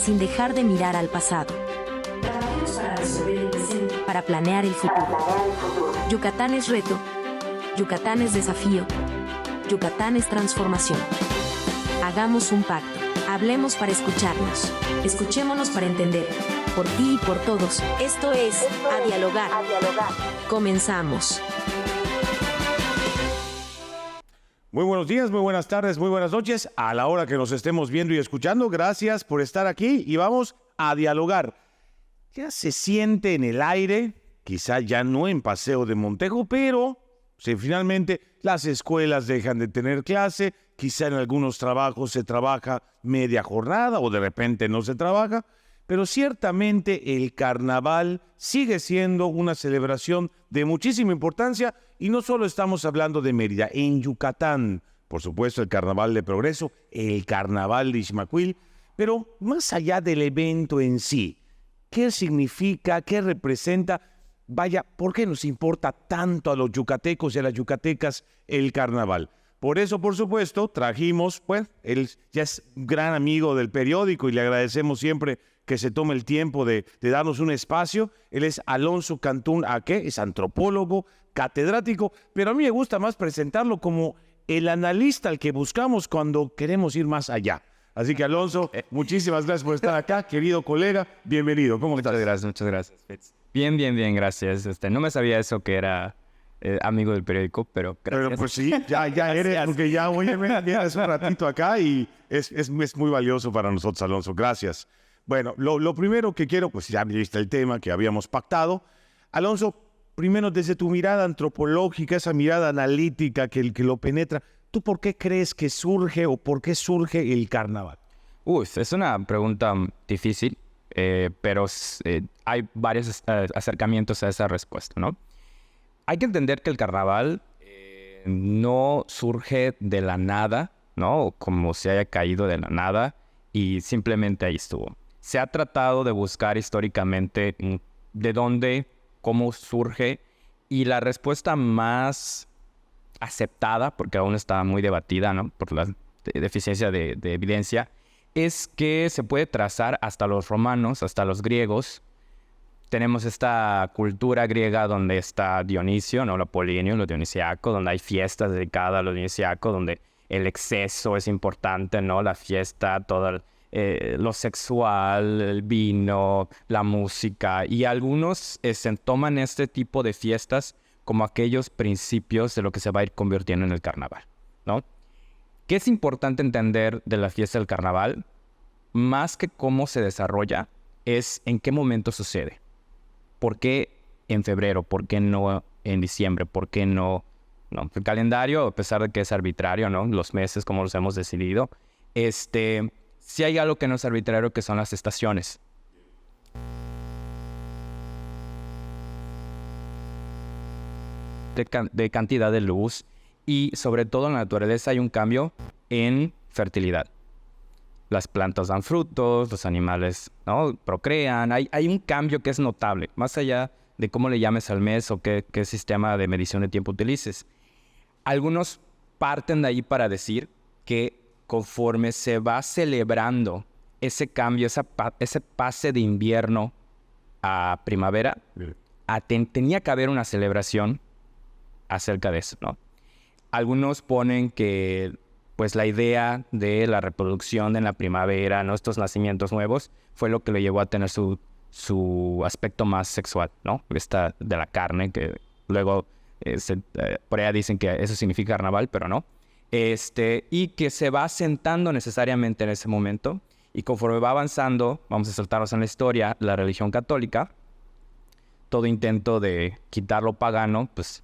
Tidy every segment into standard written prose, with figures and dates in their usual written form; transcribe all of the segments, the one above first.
sin dejar de mirar al pasado. Trabajemos para resolver el presente. Para planear el futuro. Yucatán es reto. Yucatán es desafío. Yucatán es transformación. Hagamos un pacto. Hablemos para escucharnos. Escuchémonos para entender. Por ti y por todos. Esto es A Dialogar. Comenzamos. Muy buenos días, muy buenas tardes, muy buenas noches. A la hora que nos estemos viendo y escuchando, gracias por estar aquí y vamos a dialogar. Ya se siente en el aire, quizá ya no en Paseo de Montejo, pero si finalmente las escuelas dejan de tener clase, quizá en algunos trabajos se trabaja media jornada o de repente no se trabaja, pero ciertamente el carnaval sigue siendo una celebración de muchísima importancia y no solo estamos hablando de Mérida, en Yucatán, por supuesto el Carnaval de Progreso, el Carnaval de Ixmaquil, pero más allá del evento en sí, ¿qué significa, qué representa? Vaya, ¿por qué nos importa tanto a los yucatecos y a las yucatecas el carnaval? Por eso, por supuesto, trajimos, pues, él ya es un gran amigo del periódico y le agradecemos siempre que se tome el tiempo de darnos un espacio. Él es Alonso Cantún Aque, es antropólogo, catedrático, pero a mí me gusta más presentarlo como el analista al que buscamos cuando queremos ir más allá. Así que, Alonso, muchísimas gracias por estar acá, querido colega, bienvenido. ¿Cómo estás? Muchas gracias, Fitz. Bien, gracias. No me sabía eso que era amigo del periódico, pero gracias. Pero pues sí, ya eres, porque ya, oye, vienes un ratito acá y es muy valioso para nosotros, Alonso. Gracias. Bueno, lo primero que quiero, pues ya viste el tema que habíamos pactado. Alonso, primero desde tu mirada antropológica, esa mirada analítica que lo penetra, ¿tú por qué crees que surge o por qué surge el carnaval? Es una pregunta difícil, pero hay varios acercamientos a esa respuesta, ¿no? Hay que entender que el carnaval no surge de la nada, ¿no? Como si haya caído de la nada y simplemente ahí estuvo. Se ha tratado de buscar históricamente de dónde, cómo surge, y la respuesta más aceptada, porque aún está muy debatida, ¿no? Por la deficiencia de evidencia, es que se puede trazar hasta los romanos, hasta los griegos. Tenemos esta cultura griega donde está Dionisio, ¿no? Lo apolíneo, lo dionisiaco, donde hay fiestas dedicadas a lo dionisiaco, donde el exceso es importante, ¿no? La fiesta, todo lo sexual, el vino, la música. Y algunos toman este tipo de fiestas como aquellos principios de lo que se va a ir convirtiendo en el carnaval, ¿no? ¿Qué es importante entender de la fiesta del carnaval? Más que cómo se desarrolla, es en qué momento sucede. ¿Por qué en febrero? ¿Por qué no en diciembre? ¿Por qué no? No, el calendario, a pesar de que es arbitrario, ¿no? Los meses, como los hemos decidido, sí hay algo que no es arbitrario, que son las estaciones. De cantidad de luz y sobre todo en la naturaleza hay un cambio en fertilidad. Las plantas dan frutos, los animales, ¿no? Procrean. Hay un cambio que es notable, más allá de cómo le llames al mes o qué sistema de medición de tiempo utilices. Algunos parten de ahí para decir que conforme se va celebrando ese cambio, ese pase de invierno a primavera, tenía que haber una celebración acerca de eso, ¿no? Algunos ponen que pues la idea de la reproducción en la primavera, ¿no? Estos nacimientos nuevos, fue lo que lo llevó a tener su aspecto más sexual, ¿no? Esta de la carne, que luego por allá dicen que eso significa carnaval, pero no. Y que se va asentando necesariamente en ese momento, y conforme va avanzando, vamos a saltarnos en la historia, la religión católica, todo intento de quitar lo pagano, pues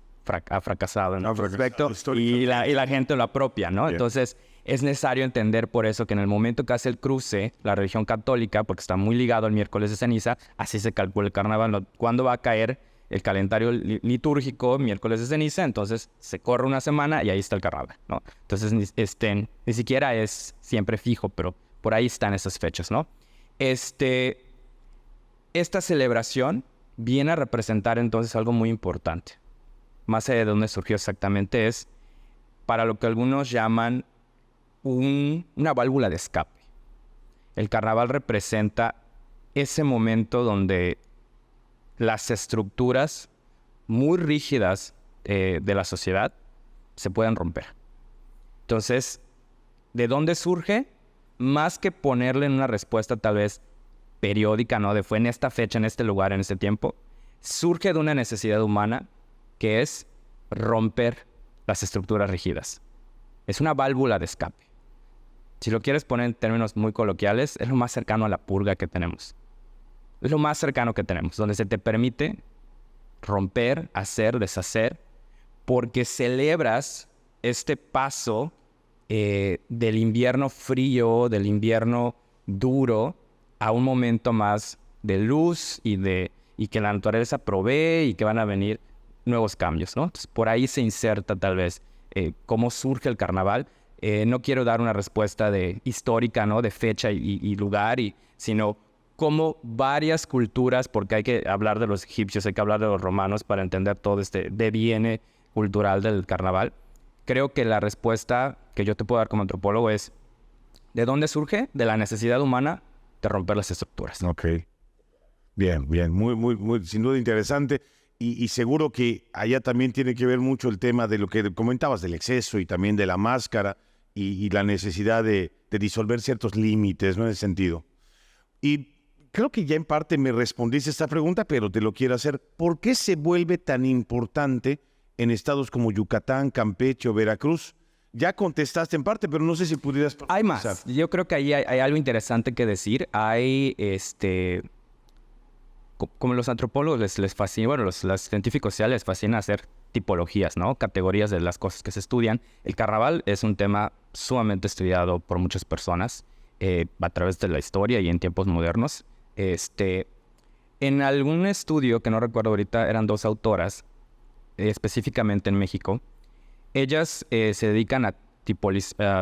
ha fracasado en ese aspecto, y la gente lo apropia, ¿no? Bien. Entonces, es necesario entender por eso que en el momento que hace el cruce, la religión católica, porque está muy ligado al miércoles de ceniza, así se calcula el carnaval, ¿cuándo va a caer el calendario litúrgico, miércoles de ceniza? Entonces se corre una semana y ahí está el carnaval, ¿no? Entonces ni siquiera es siempre fijo, pero por ahí están esas fechas, ¿no? Esta celebración viene a representar entonces algo muy importante. Más allá de dónde surgió exactamente, es para lo que algunos llaman una válvula de escape. El carnaval representa ese momento donde las estructuras muy rígidas de la sociedad se pueden romper. Entonces, ¿de dónde surge? Más que ponerle en una respuesta tal vez periódica, ¿no? De fue en esta fecha, en este lugar, en este tiempo, surge de una necesidad humana que es romper las estructuras rígidas. Es una válvula de escape. Si lo quieres poner en términos muy coloquiales, es lo más cercano a la purga que tenemos. Es lo más cercano que tenemos, donde se te permite romper, hacer, deshacer, porque celebras este paso del invierno frío, del invierno duro, a un momento más de luz y que la naturaleza provee y que van a venir nuevos cambios, ¿no? Entonces, por ahí se inserta tal vez cómo surge el carnaval. No quiero dar una respuesta histórica, ¿no? De fecha y lugar, sino cómo varias culturas, porque hay que hablar de los egipcios, hay que hablar de los romanos para entender todo este deviene cultural del carnaval. Creo que la respuesta que yo te puedo dar como antropólogo es, ¿de dónde surge? De la necesidad humana de romper las estructuras. Ok. Bien, bien. Muy, sin duda interesante. Y seguro que allá también tiene que ver mucho el tema de lo que comentabas, del exceso y también de la máscara y la necesidad de disolver ciertos límites, ¿no? En ese sentido. Y creo que ya en parte me respondiste esta pregunta, pero te lo quiero hacer. ¿Por qué se vuelve tan importante en estados como Yucatán, Campeche o Veracruz? Ya contestaste en parte, pero no sé si pudieras profundizar. Hay más. Yo creo que ahí hay algo interesante que decir. Hay, como los antropólogos les fascina, bueno, los científicos sociales les fascina hacer tipologías, ¿no? Categorías de las cosas que se estudian. El carnaval es un tema sumamente estudiado por muchas personas a través de la historia y en tiempos modernos. En algún estudio, que no recuerdo ahorita, eran 2 autoras, específicamente en México. Ellas se dedican a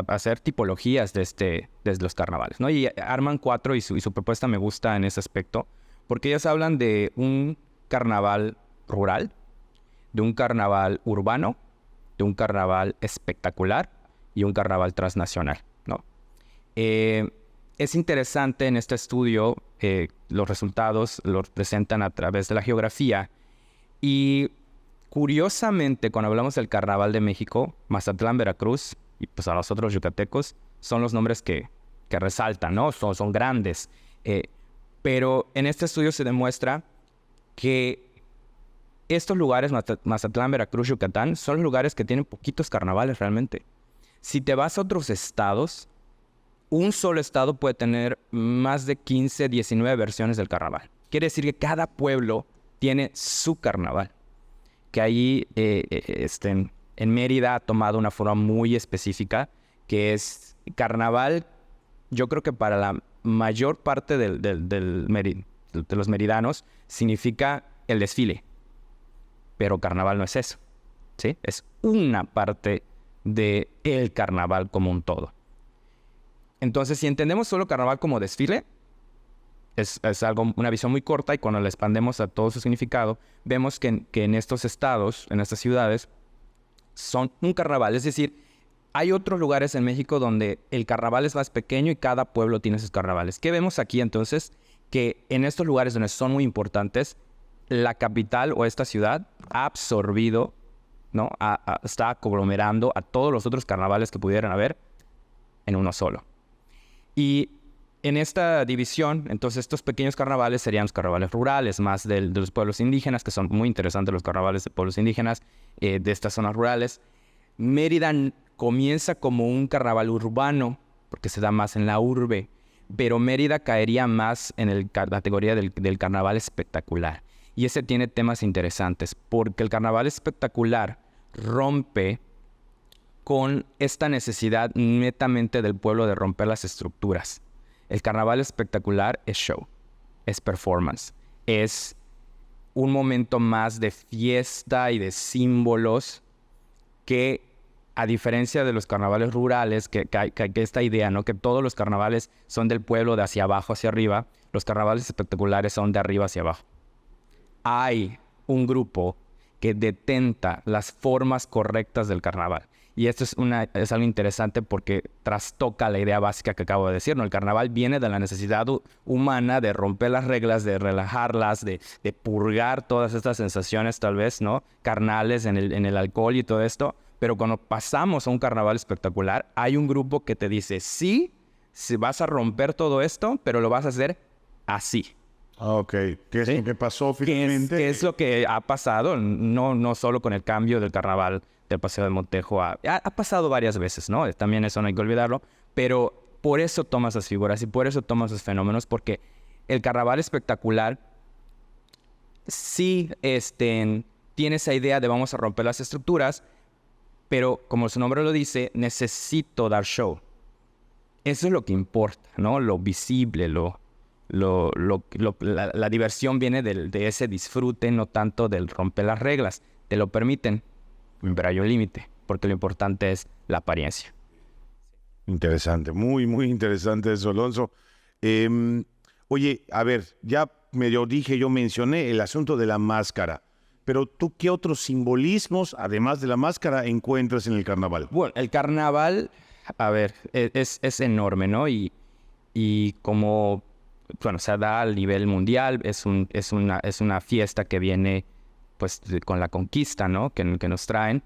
hacer tipologías de los carnavales, ¿no? Y arman 4 y su propuesta me gusta en ese aspecto, porque ellas hablan de un carnaval rural, de un carnaval urbano, de un carnaval espectacular y un carnaval transnacional, ¿no? Es interesante en este estudio, los resultados los presentan a través de la geografía y curiosamente, cuando hablamos del Carnaval de México, Mazatlán, Veracruz y pues a nosotros yucatecos son los nombres que resaltan, ¿no? Son grandes. Pero en este estudio se demuestra que estos lugares, Mazatlán, Veracruz, Yucatán, son los lugares que tienen poquitos carnavales realmente. Si te vas a otros estados, un solo estado puede tener más de 15, 19 versiones del carnaval. Quiere decir que cada pueblo tiene su carnaval. Que ahí en Mérida ha tomado una forma muy específica, que es carnaval. Yo creo que para la mayor parte de los meridanos significa el desfile, pero carnaval no es eso, ¿sí? Es una parte del carnaval como un todo. Entonces, si entendemos solo carnaval como desfile, es una visión muy corta, y cuando la expandemos a todo su significado, vemos que en estos estados, en estas ciudades, son un carnaval. Es decir, hay otros lugares en México donde el carnaval es más pequeño y cada pueblo tiene sus carnavales. ¿Qué vemos aquí entonces? Que en estos lugares donde son muy importantes, la capital o esta ciudad ha absorbido, ¿no? Está conglomerando a todos los otros carnavales que pudieran haber en uno solo. Y en esta división, entonces, estos pequeños carnavales serían los carnavales rurales, más de los pueblos indígenas, que son muy interesantes los carnavales de pueblos indígenas, de estas zonas rurales. Mérida comienza como un carnaval urbano, porque se da más en la urbe, pero Mérida caería más en la categoría del carnaval espectacular. Y ese tiene temas interesantes, porque el carnaval espectacular rompe con esta necesidad netamente del pueblo de romper las estructuras. El carnaval espectacular es show, es performance, es un momento más de fiesta y de símbolos que, a diferencia de los carnavales rurales, que hay esta idea, ¿no? Que todos los carnavales son del pueblo de hacia abajo hacia arriba, los carnavales espectaculares son de arriba hacia abajo. Hay un grupo que detenta las formas correctas del carnaval. Y esto es algo interesante porque trastoca la idea básica que acabo de decir, ¿no? El carnaval viene de la necesidad humana de romper las reglas, de relajarlas, de purgar todas estas sensaciones tal vez, ¿no? Carnales en el alcohol y todo esto. Pero cuando pasamos a un carnaval espectacular, hay un grupo que te dice, sí, vas a romper todo esto, pero lo vas a hacer así. Ok. ¿Qué es lo que pasó finalmente? ¿Qué es lo que ha pasado? No solo con el cambio del carnaval del Paseo de Montejo. Ha pasado varias veces, ¿no? También eso no hay que olvidarlo. Pero por eso toma esas figuras y por eso toma esos fenómenos, porque el carnaval espectacular sí tiene esa idea de vamos a romper las estructuras, pero como su nombre lo dice, necesito dar show. Eso es lo que importa, ¿no? Lo visible, la diversión viene de ese disfrute, no tanto del romper las reglas. Te lo permiten, pero hay un límite, porque lo importante es la apariencia. Interesante, muy, muy interesante eso, Alonso. Oye, a ver, ya yo mencioné el asunto de la máscara, pero ¿tú qué otros simbolismos, además de la máscara, encuentras en el carnaval? Bueno, el carnaval, a ver, es enorme, ¿no? Y como, bueno, se da a nivel mundial, es una fiesta que viene, pues, con la conquista, ¿no? Que nos traen,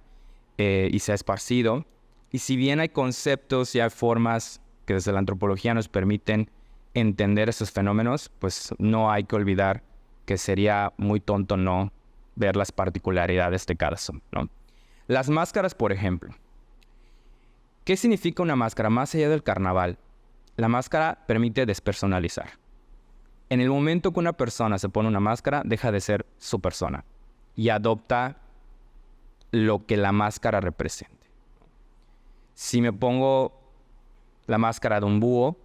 y se ha esparcido. Y si bien hay conceptos y hay formas que desde la antropología nos permiten entender esos fenómenos, pues no hay que olvidar que sería muy tonto no ver las particularidades de cada zona, ¿no? Las máscaras, por ejemplo. ¿Qué significa una máscara? Más allá del carnaval, la máscara permite despersonalizar. En el momento que una persona se pone una máscara, deja de ser su persona y adopta lo que la máscara represente. Si me pongo la máscara de un búho,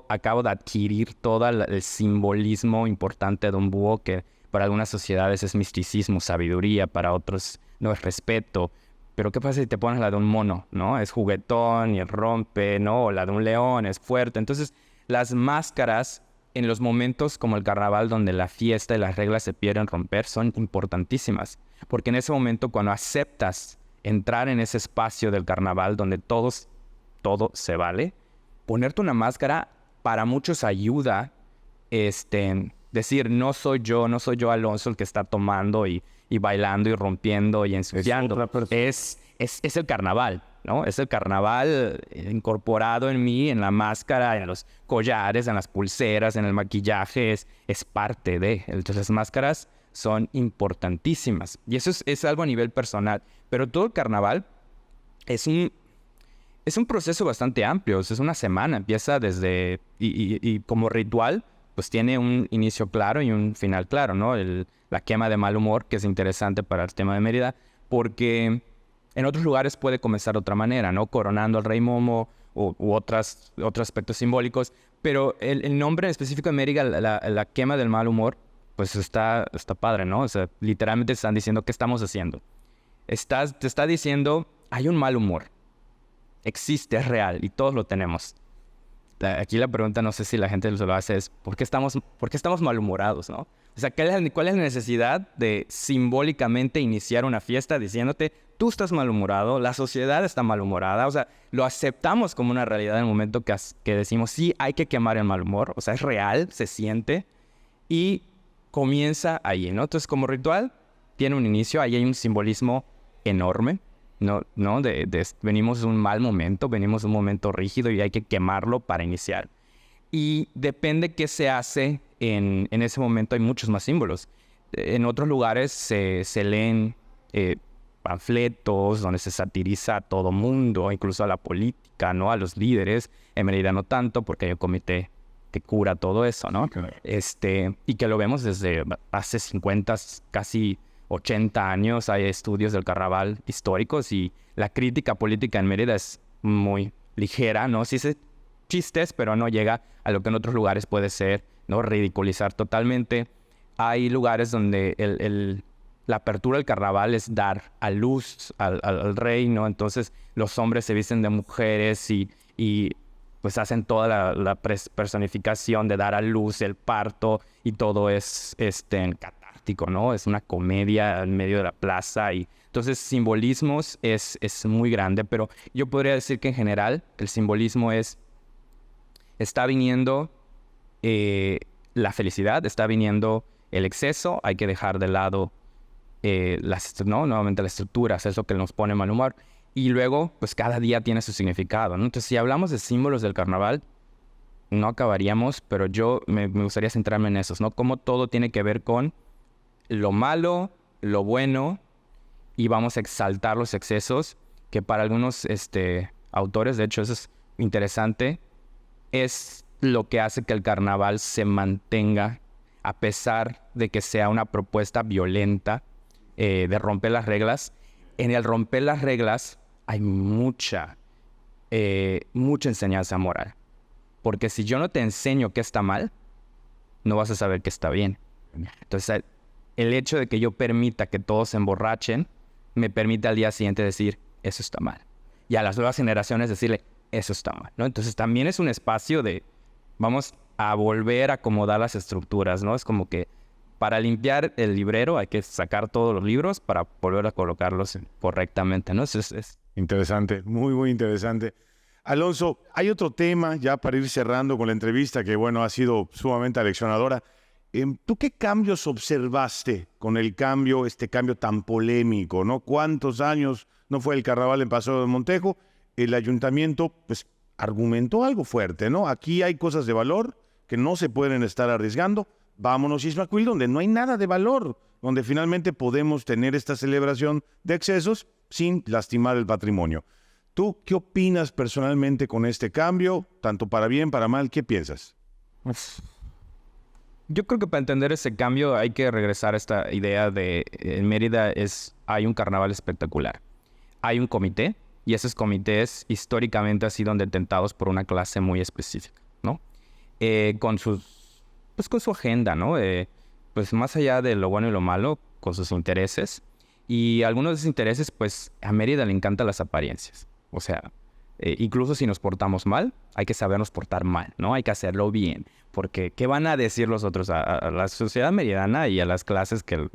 acabo de adquirir todo el simbolismo importante de un búho, que para algunas sociedades es misticismo, sabiduría, para otros no es respeto. Pero ¿qué pasa si te pones la de un mono, ¿no? Es juguetón y rompe, ¿no? O la de un león, es fuerte. Entonces, las máscaras en los momentos como el carnaval, donde la fiesta y las reglas se quieren romper, son importantísimas. Porque en ese momento, cuando aceptas entrar en ese espacio del carnaval donde todo se vale, ponerte una máscara para muchos ayuda, decir, no soy yo Alonso el que está tomando y bailando y rompiendo y ensuciando. Es el carnaval, ¿no? Es el carnaval incorporado en mí, en la máscara, en los collares, en las pulseras, en el maquillaje, es parte de. Entonces las máscaras son importantísimas. Y eso es algo a nivel personal. Pero todo el carnaval es un proceso bastante amplio. Es una semana. Empieza desde... Y como ritual, pues tiene un inicio claro y un final claro, ¿no? La quema de mal humor, que es interesante para el tema de Mérida, porque en otros lugares puede comenzar de otra manera, ¿no? Coronando al rey Momo u otros aspectos simbólicos. Pero el nombre en específico de Mérida, la quema del mal humor, pues está padre, ¿no? O sea, literalmente están diciendo, ¿qué estamos haciendo? Te está diciendo, hay un mal humor. Existe, es real y todos lo tenemos. Aquí la pregunta, no sé si la gente se lo hace, es ¿por qué estamos malhumorados, no? O sea, ¿cuál es la necesidad de simbólicamente iniciar una fiesta diciéndote, tú estás malhumorado, la sociedad está malhumorada? O sea, lo aceptamos como una realidad en el momento que decimos, sí, hay que quemar el mal humor. O sea, es real, se siente y comienza ahí, ¿no? Entonces, como ritual, tiene un inicio, ahí hay un simbolismo enorme, ¿no? Venimos de un mal momento, venimos de un momento rígido y hay que quemarlo para iniciar. Y depende qué se hace en ese momento, hay muchos más símbolos. En otros lugares se leen panfletos donde se satiriza a todo mundo, incluso a la política, ¿no? A los líderes. En Mérida no tanto, porque hay un comité que cura todo eso, ¿no? Okay. Y que lo vemos desde hace 50, casi 80 años. Hay estudios del carnaval históricos y la crítica política en Mérida es muy ligera, ¿no? Sí se chistes, pero no llega a lo que en otros lugares puede ser, ¿no? Ridiculizar totalmente. Hay lugares donde la apertura del carnaval es dar a luz al rey, ¿no? Entonces los hombres se visten de mujeres y pues hacen toda la personificación de dar a luz, el parto, y todo es catártico, ¿no? Es una comedia en medio de la plaza y Entonces, simbolismos es muy grande, pero yo podría decir que en general el simbolismo está viniendo la felicidad, está viniendo el exceso, hay que dejar de lado nuevamente las estructuras, es lo que nos pone mal humor. Y luego, pues cada día tiene su significado, ¿no? Entonces, si hablamos de símbolos del carnaval, no acabaríamos, pero yo me gustaría centrarme en esos, ¿no? Cómo todo tiene que ver con lo malo, lo bueno, y vamos a exaltar los excesos, que para algunos autores, de hecho eso es interesante, es lo que hace que el carnaval se mantenga a pesar de que sea una propuesta violenta de romper las reglas. En el romper las reglas hay mucha enseñanza moral. Porque si yo no te enseño qué está mal, no vas a saber qué está bien. Entonces, el hecho de que yo permita que todos se emborrachen, me permite al día siguiente decir, eso está mal. Y a las nuevas generaciones decirle, eso está mal, ¿no? Entonces, también es un espacio de, vamos a volver a acomodar las estructuras, ¿no? Es como que para limpiar el librero hay que sacar todos los libros para volver a colocarlos correctamente, ¿no? Es Interesante, muy, muy interesante. Alonso, hay otro tema ya para ir cerrando con la entrevista que, bueno, ha sido sumamente aleccionadora. ¿Tú qué cambios observaste con el cambio, este cambio tan polémico, ¿no? ¿Cuántos años no fue el carnaval en Paseo de Montejo? El ayuntamiento, pues, argumentó algo fuerte, ¿no? Aquí hay cosas de valor que no se pueden estar arriesgando. Vámonos a Izmaquil, donde no hay nada de valor, donde finalmente podemos tener esta celebración de excesos sin lastimar el patrimonio. ¿Tú qué opinas personalmente con este cambio? Tanto para bien, para mal, ¿qué piensas? Yo creo que para entender ese cambio hay que regresar a esta idea de en Mérida hay un carnaval espectacular. Hay un comité y esos comités históricamente han sido detentados por una clase muy específica, ¿no? Con su agenda, ¿no? Pues más allá de lo bueno y lo malo, con sus intereses. Y algunos de esos intereses, pues a Mérida le encantan las apariencias. O sea, incluso si nos portamos mal, hay que sabernos portar mal, ¿no? Hay que hacerlo bien. Porque, ¿qué van a decir los otros? A la sociedad meridana y a las clases que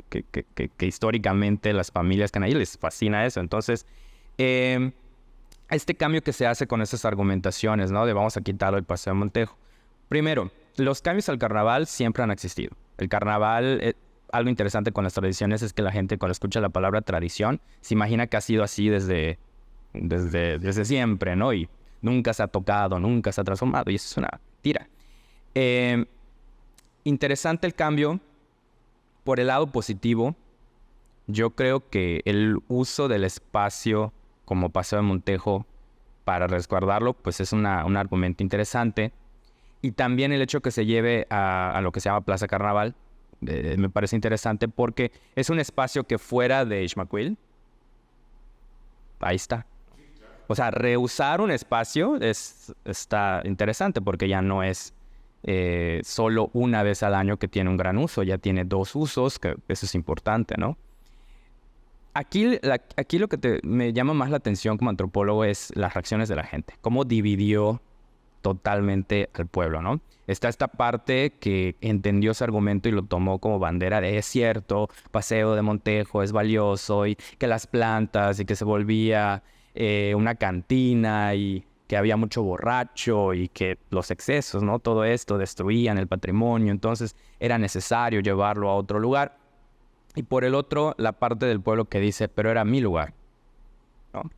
históricamente las familias que han ahí les fascina eso. Entonces, este cambio que se hace con esas argumentaciones, ¿no? De vamos a quitarlo del Paseo de Montejo. Primero, los cambios al carnaval siempre han existido. El carnaval, algo interesante con las tradiciones es que la gente cuando escucha la palabra tradición se imagina que ha sido así desde siempre, ¿no? Y nunca se ha tocado, nunca se ha transformado. Y eso es una mentira. Interesante el cambio. Por el lado positivo, yo creo que el uso del espacio como Paseo de Montejo para resguardarlo, pues es un argumento interesante. Y también el hecho que se lleve a lo que se llama Plaza Carnaval, me parece interesante porque es un espacio que fuera de Izmaquil, ahí está. O sea, reusar un espacio está interesante porque ya no es solo una vez al año que tiene un gran uso, ya tiene dos usos, que eso es importante, ¿no? Aquí lo que me llama más la atención como antropólogo es las reacciones de la gente, cómo dividió totalmente al pueblo, ¿no? Está esta parte que entendió ese argumento y lo tomó como bandera de es cierto, Paseo de Montejo es valioso y que las plantas y que se volvía una cantina y que había mucho borracho y que los excesos, ¿no? Todo esto destruían el patrimonio, entonces era necesario llevarlo a otro lugar. Y por el otro, la parte del pueblo que dice, pero era mi lugar, ¿no?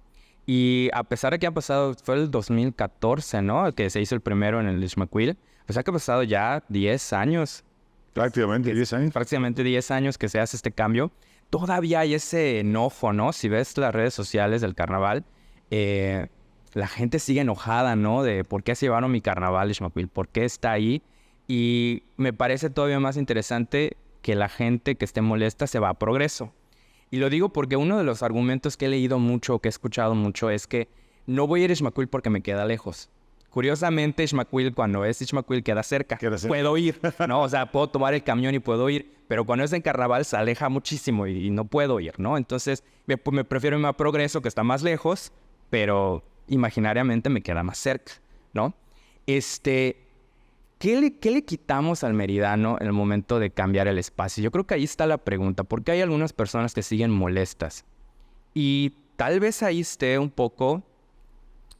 Y a pesar de que ha pasado, fue el 2014, ¿no? Que se hizo el primero en el Izmaquil. A pesar que ha pasado ya 10 años. Prácticamente 10 años. Prácticamente 10 años que se hace este cambio. Todavía hay ese enojo, ¿no? Si ves las redes sociales del carnaval, la gente sigue enojada, ¿no? De por qué se llevaron mi carnaval Izmaquil, por qué está ahí. Y me parece todavía más interesante que la gente que esté molesta se va a Progreso. Y lo digo porque uno de los argumentos que he leído mucho, que he escuchado mucho, es que no voy a ir a Izmaquil porque me queda lejos. Curiosamente, Izmaquil, cuando es Izmaquil, queda cerca. Puedo ir, ¿no? O sea, puedo tomar el camión y puedo ir. Pero cuando es en carnaval, se aleja muchísimo y no puedo ir, ¿no? Entonces, me prefiero irme a Progreso, que está más lejos, pero imaginariamente me queda más cerca, ¿no? ¿Qué le quitamos al meridano en el momento de cambiar el espacio? Yo creo que ahí está la pregunta, porque hay algunas personas que siguen molestas. Y tal vez ahí esté un poco,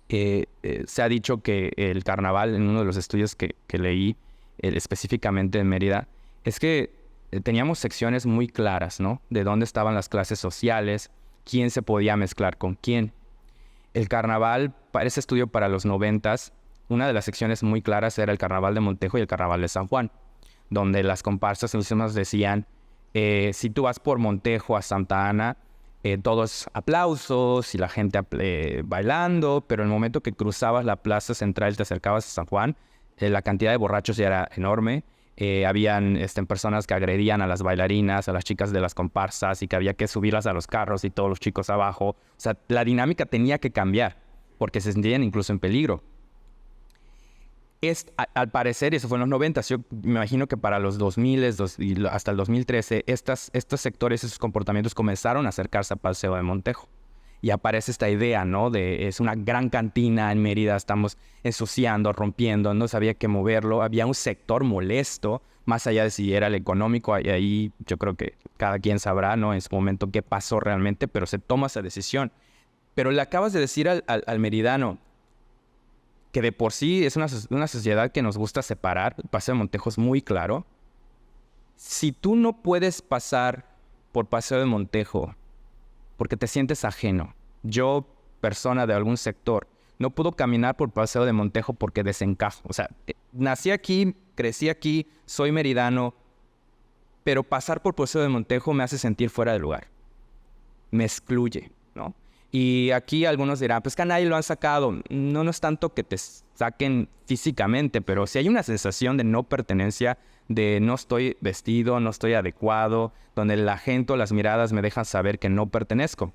se ha dicho que el carnaval, en uno de los estudios que leí específicamente en Mérida, es que teníamos secciones muy claras, ¿no? De dónde estaban las clases sociales, quién se podía mezclar con quién. El carnaval, para ese estudio para los 90s, una de las secciones muy claras era el carnaval de Montejo y el carnaval de San Juan, donde las comparsas mismas decían, si tú vas por Montejo a Santa Ana, todos aplausos y la gente bailando, pero en el momento que cruzabas la plaza central y te acercabas a San Juan, la cantidad de borrachos ya era enorme. Habían personas que agredían a las bailarinas, a las chicas de las comparsas, y que había que subirlas a los carros y todos los chicos abajo. O sea, la dinámica tenía que cambiar porque se sentían incluso en peligro. Al parecer, eso fue en los 90, yo me imagino que para los 2000 y hasta el 2013, estos sectores, esos comportamientos comenzaron a acercarse al Paseo de Montejo. Y aparece esta idea, ¿no? Es una gran cantina en Mérida, estamos ensuciando, rompiendo, no sabía qué moverlo. Había un sector molesto, más allá de si era el económico, y ahí yo creo que cada quien sabrá, ¿no? En su momento qué pasó realmente, pero se toma esa decisión. Pero le acabas de decir al meridano que de por sí es una sociedad que nos gusta separar. El Paseo de Montejo es muy claro. Si tú no puedes pasar por Paseo de Montejo porque te sientes ajeno, yo, persona de algún sector, no puedo caminar por Paseo de Montejo porque desencajo. O sea, nací aquí, crecí aquí, soy meridano, pero pasar por Paseo de Montejo me hace sentir fuera de lugar. Me excluye, ¿no? Y aquí algunos dirán, pues que a nadie lo han sacado. No es tanto que te saquen físicamente, pero si hay una sensación de no pertenencia, de no estoy vestido, no estoy adecuado, donde la gente o las miradas me dejan saber que no pertenezco.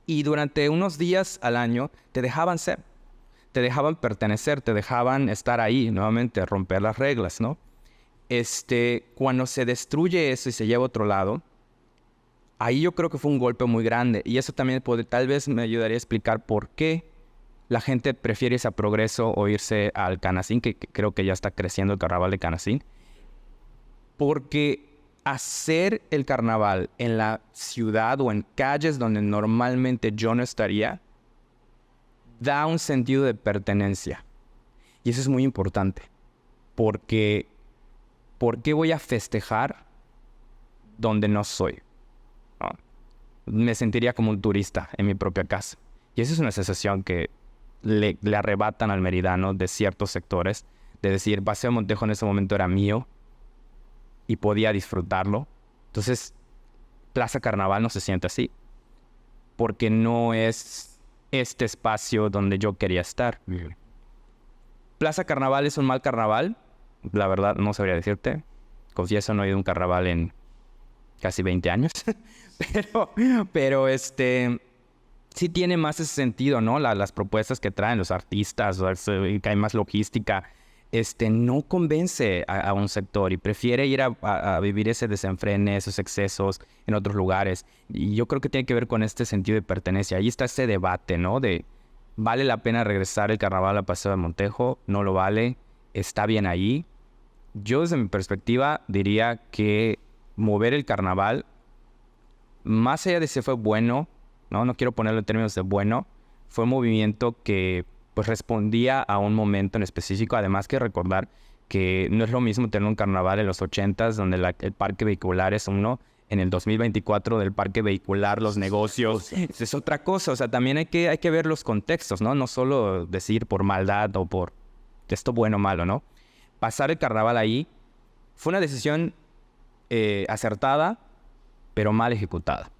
Y durante unos días al año te dejaban ser, te dejaban pertenecer, te dejaban estar ahí, nuevamente romper las reglas, ¿no? Cuando se destruye eso y se lleva a otro lado, ahí yo creo que fue un golpe muy grande. Y eso también tal vez me ayudaría a explicar por qué la gente prefiere irse a Progreso o irse al Canacín, que creo que ya está creciendo el carnaval de Canacín. Porque hacer el carnaval en la ciudad o en calles donde normalmente yo no estaría, da un sentido de pertenencia. Y eso es muy importante. Porque, ¿por qué voy a festejar donde no soy? ¿No? Me sentiría como un turista en mi propia casa. Y esa es una sensación que le arrebatan al meridano de ciertos sectores, de decir, Paseo Montejo en ese momento era mío y podía disfrutarlo. Entonces, Plaza Carnaval no se siente así, porque no es este espacio donde yo quería estar. Bien. Plaza Carnaval es un mal carnaval, la verdad no sabría decirte. Confieso, no he ido a un carnaval en casi 20 años. pero sí tiene más ese sentido, ¿no? Las propuestas que traen los artistas, que hay más logística, no convence a un sector y prefiere ir a vivir ese desenfrene, esos excesos en otros lugares. Y yo creo que tiene que ver con este sentido de pertenencia. Ahí está ese debate, ¿no? De, ¿vale la pena regresar el carnaval a Paseo de Montejo? ¿No lo vale? ¿Está bien ahí? Yo, desde mi perspectiva, diría que mover el carnaval, más allá de si fue bueno, no quiero ponerlo en términos de bueno, fue un movimiento que pues respondía a un momento en específico. Además que recordar que no es lo mismo tener un carnaval en los 80s, donde el parque vehicular es uno, en el 2024 del parque vehicular, los negocios, es otra cosa. O sea, también hay que ver los contextos, ¿no? No solo decir por maldad o por esto bueno o malo, ¿no? Pasar el carnaval ahí fue una decisión acertada, pero mal ejecutada.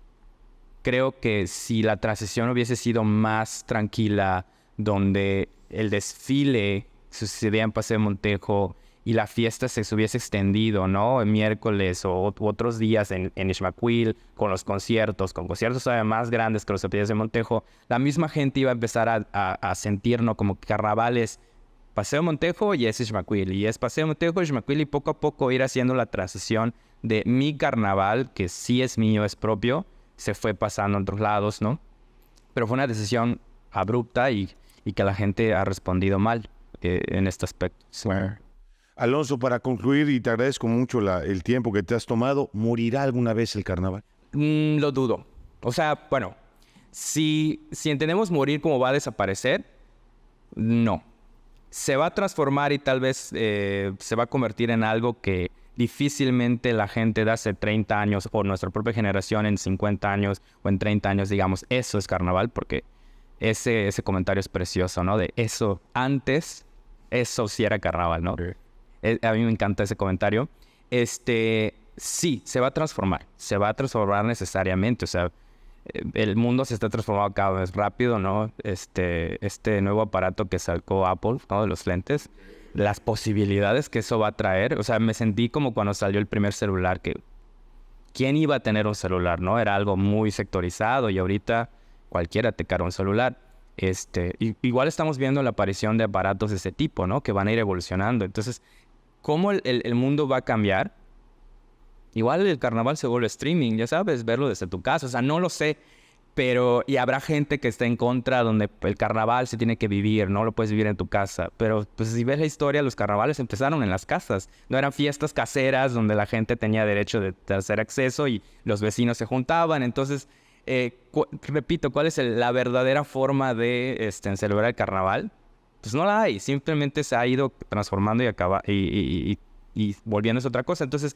Creo que si la transición hubiese sido más tranquila, donde el desfile sucedía en Paseo de Montejo y la fiesta se hubiese extendido, ¿no? El miércoles o otros días en Ixmaquil, con conciertos todavía más grandes que los de Montejo, la misma gente iba a empezar a sentir, ¿no? Como que carnaval es Paseo de Montejo y es Ixmaquil, y es Paseo de Montejo y Ixmaquil, y poco a poco ir haciendo la transición de mi carnaval, que sí es mío, es propio, se fue pasando a otros lados, ¿no? Pero fue una decisión abrupta y que la gente ha respondido mal en este aspecto. Sí. Alonso, para concluir, y te agradezco mucho el tiempo que te has tomado, ¿morirá alguna vez el carnaval? Lo dudo. O sea, bueno, Si entendemos morir como va a desaparecer, no. Se va a transformar y tal vez se va a convertir en algo que difícilmente la gente de hace 30 años o nuestra propia generación en 50 años o en 30 años, digamos, eso es carnaval, porque ese comentario es precioso, ¿no? De eso, antes, eso sí era carnaval, ¿no? Sí. A mí me encanta ese comentario. Sí, se va a transformar necesariamente, o sea, el mundo se está transformando cada vez rápido, ¿no? Este nuevo aparato que sacó Apple, ¿no? De los lentes, las posibilidades que eso va a traer, o sea, me sentí como cuando salió el primer celular, que ¿quién iba a tener un celular, no? Era algo muy sectorizado y ahorita cualquiera te carga un celular. Igual estamos viendo la aparición de aparatos de ese tipo, ¿no? Que van a ir evolucionando. Entonces, ¿cómo el mundo va a cambiar? Igual el carnaval se vuelve streaming, ya sabes, verlo desde tu casa. O sea, no lo sé, pero... Y habrá gente que esté en contra donde el carnaval se tiene que vivir, no lo puedes vivir en tu casa. Pero pues si ves la historia, los carnavales empezaron en las casas. No eran fiestas caseras donde la gente tenía derecho de hacer acceso y los vecinos se juntaban. Entonces, repito, ¿cuál es la verdadera forma de celebrar el carnaval? Pues no la hay. Simplemente se ha ido transformando y volviéndose otra cosa. Entonces...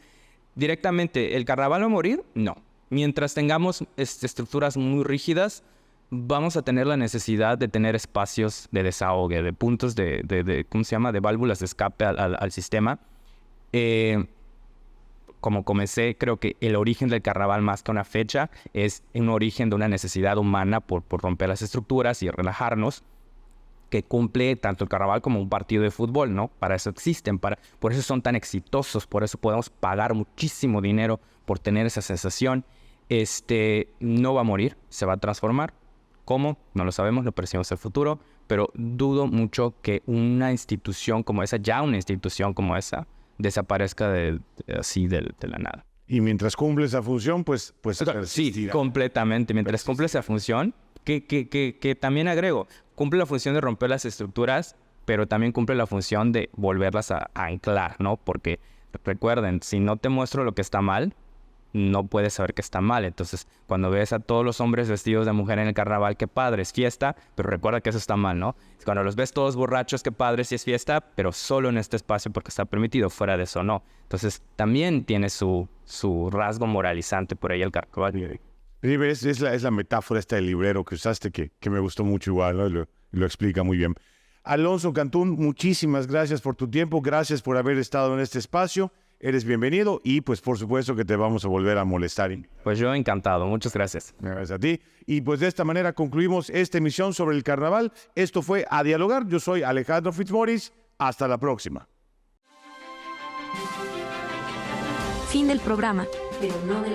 Directamente, ¿el carnaval va a morir? No. Mientras tengamos estructuras muy rígidas, vamos a tener la necesidad de tener espacios de desahogue, de puntos de ¿cómo se llama? De válvulas de escape al sistema. Como comencé, creo que el origen del carnaval, más que una fecha, es un origen de una necesidad humana por romper las estructuras y relajarnos, que cumple tanto el carnaval como un partido de fútbol, ¿no? Para eso existen, por eso son tan exitosos, por eso podemos pagar muchísimo dinero por tener esa sensación. No va a morir, se va a transformar. ¿Cómo? No lo sabemos, lo percibimos el futuro, pero dudo mucho que una institución como esa, desaparezca de la nada. Y mientras cumple esa función, pues sí, completamente. Mientras cumple esa función, que también agrego, cumple la función de romper las estructuras, pero también cumple la función de volverlas a anclar, ¿no? Porque recuerden, si no te muestro lo que está mal, no puedes saber que está mal. Entonces, cuando ves a todos los hombres vestidos de mujer en el carnaval, qué padre, es fiesta, pero recuerda que eso está mal, ¿no? Cuando los ves todos borrachos, qué padre, sí es fiesta, pero solo en este espacio porque está permitido, fuera de eso no. Entonces, también tiene su rasgo moralizante por ahí el carnaval. River, es la metáfora esta del librero que usaste, que me gustó mucho igual, ¿no? Lo explica muy bien. Alonso Cantún, muchísimas gracias por tu tiempo, gracias por haber estado en este espacio, eres bienvenido y pues por supuesto que te vamos a volver a molestar. Pues yo encantado, muchas gracias. Gracias a ti. Y pues de esta manera concluimos esta emisión sobre el carnaval. Esto fue A Dialogar, yo soy Alejandro Fitzmaurice, hasta la próxima. Fin del programa. Pero no de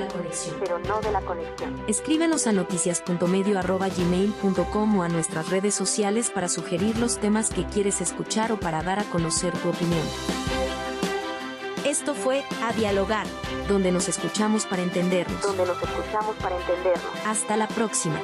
la conexión. Escríbenos a noticias.medio@gmail.com o a nuestras redes sociales para sugerir los temas que quieres escuchar o para dar a conocer tu opinión. Esto fue A Dialogar, donde nos escuchamos para entendernos. Hasta la próxima.